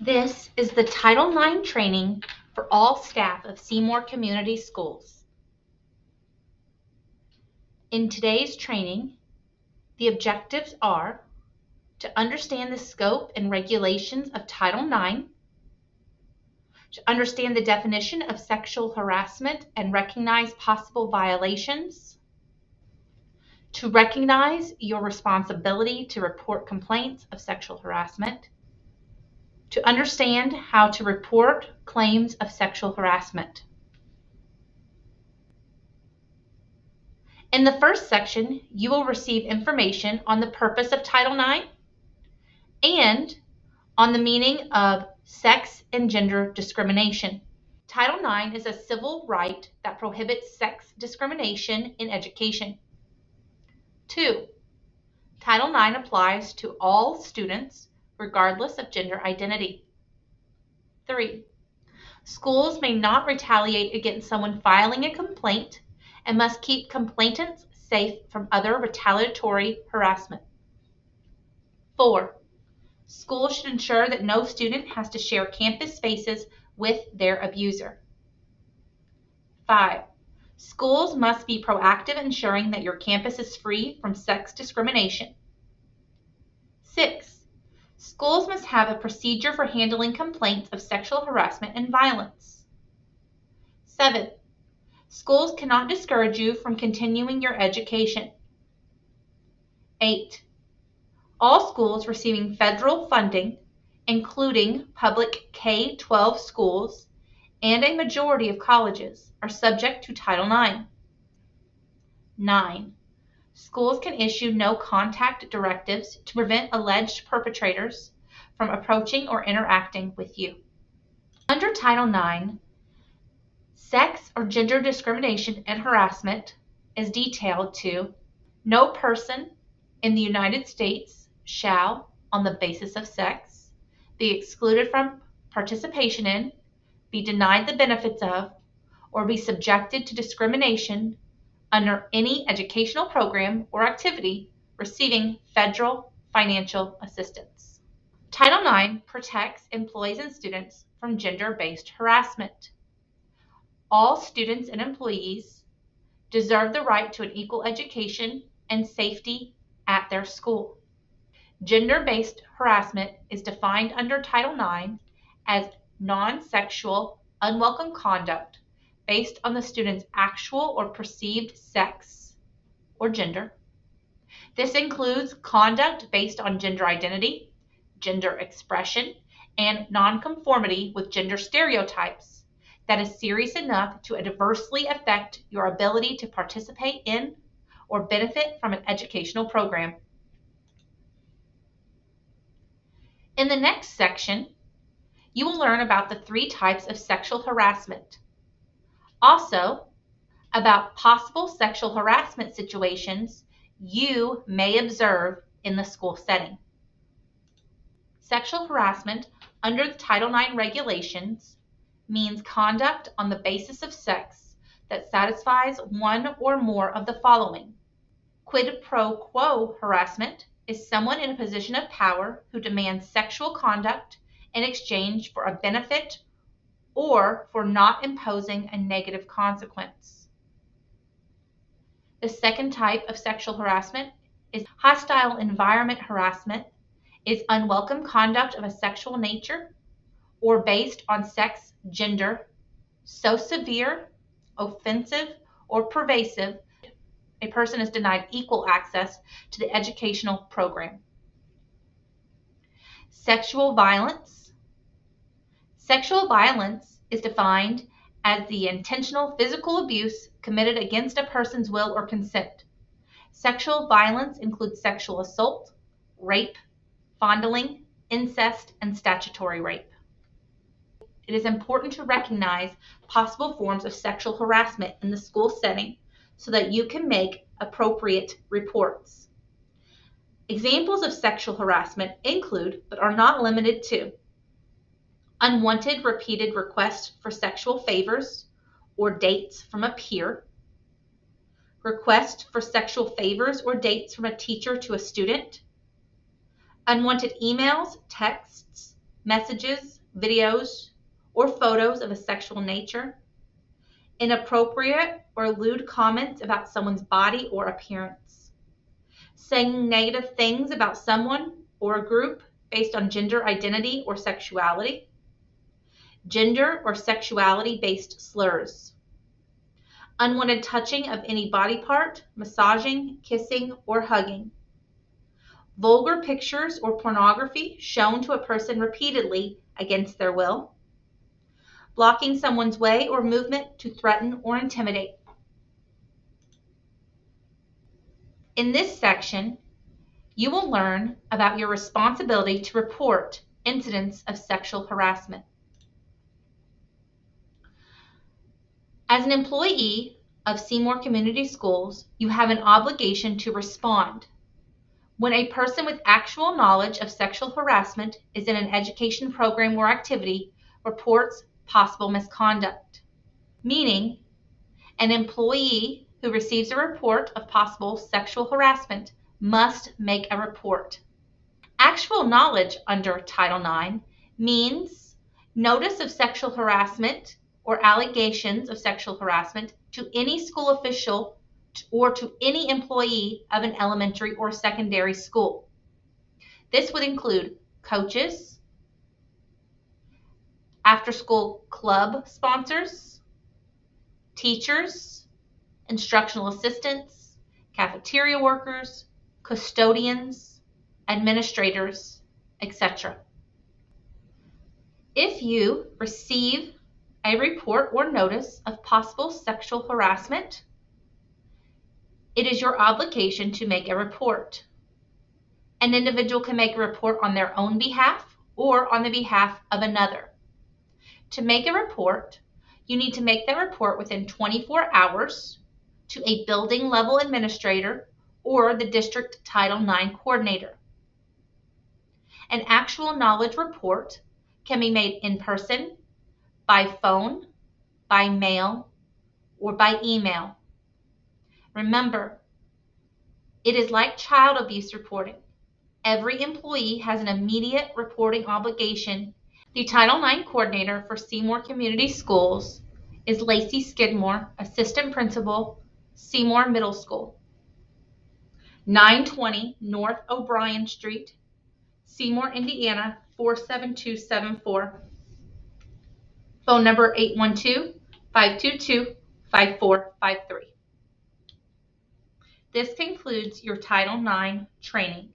This is the Title IX training for all staff of Seymour Community Schools. In today's training, the objectives are to understand the scope and regulations of Title IX, to understand the definition of sexual harassment and recognize possible violations, to recognize your responsibility to report complaints of sexual harassment, to understand how to report claims of sexual harassment. In the first section, you will receive information on the purpose of Title IX and on the meaning of sex and gender discrimination. Title IX is a civil right that prohibits sex discrimination in education. 2. Title IX applies to all students regardless of gender identity. 3. Schools may not retaliate against someone filing a complaint and must keep complainants safe from other retaliatory harassment. 4. Schools should ensure that no student has to share campus spaces with their abuser. 5. Schools must be proactive, ensuring that your campus is free from sex discrimination. 6. Schools must have a procedure for handling complaints of sexual harassment and violence. 7. Schools cannot discourage you from continuing your education. 8. All schools receiving federal funding, including public K-12 schools and a majority of colleges, are subject to Title IX. 9. Schools can issue no contact directives to prevent alleged perpetrators from approaching or interacting with you. Under Title IX, sex or gender discrimination and harassment is detailed to: no person in the United States shall, on the basis of sex, be excluded from participation in, be denied the benefits of, or be subjected to discrimination under any educational program or activity receiving federal financial assistance. Title IX protects employees and students from gender-based harassment. All students and employees deserve the right to an equal education and safety at their school. Gender-based harassment is defined under Title IX as non-sexual, unwelcome conduct based on the student's actual or perceived sex or gender. This includes conduct based on gender identity, gender expression, and nonconformity with gender stereotypes that is serious enough to adversely affect your ability to participate in or benefit from an educational program. In the next section, you will learn about the 3 types of sexual harassment. Also, about possible sexual harassment situations you may observe in the school setting. Sexual harassment under the Title IX regulations means conduct on the basis of sex that satisfies one or more of the following. Quid pro quo harassment is someone in a position of power who demands sexual conduct in exchange for a benefit or for not imposing a negative consequence. The second type of sexual harassment is hostile environment harassment, is unwelcome conduct of a sexual nature or based on sex, gender, so severe, offensive, or pervasive a person is denied equal access to the educational program. Sexual violence. Sexual violence is defined as the intentional physical abuse committed against a person's will or consent. Sexual violence includes sexual assault, rape, fondling, incest, and statutory rape. It is important to recognize possible forms of sexual harassment in the school setting so that you can make appropriate reports. Examples of sexual harassment include, but are not limited to, unwanted repeated requests for sexual favors or dates from a peer, requests for sexual favors or dates from a teacher to a student, unwanted emails, texts, messages, videos, or photos of a sexual nature, inappropriate or lewd comments about someone's body or appearance, saying negative things about someone or a group based on gender identity or sexuality, gender or sexuality-based slurs, unwanted touching of any body part, massaging, kissing, or hugging, vulgar pictures or pornography shown to a person repeatedly against their will, blocking someone's way or movement to threaten or intimidate. In this section, you will learn about your responsibility to report incidents of sexual harassment. As an employee of Seymour Community Schools, you have an obligation to respond when a person with actual knowledge of sexual harassment is in an education program or activity reports possible misconduct, meaning an employee who receives a report of possible sexual harassment must make a report. Actual knowledge under Title IX means notice of sexual harassment or allegations of sexual harassment to any school official or to any employee of an elementary or secondary school. This would include coaches, after-school club sponsors, teachers, instructional assistants, cafeteria workers, custodians, administrators, etc. If you receive a report or notice of possible sexual harassment, it is your obligation to make a report. An individual can make a report on their own behalf or on the behalf of another. To make a report, you need to make that report within 24 hours to a building level administrator or the district Title IX coordinator. An actual knowledge report can be made in person, by phone, by mail, or by email. Remember, it is like child abuse reporting. Every employee has an immediate reporting obligation. The Title IX coordinator for Seymour Community Schools is Lacey Skidmore, Assistant Principal, Seymour Middle School, 920 North O'Brien Street, Seymour, Indiana, 47274. Phone number 812-522-5453. This concludes your Title IX training.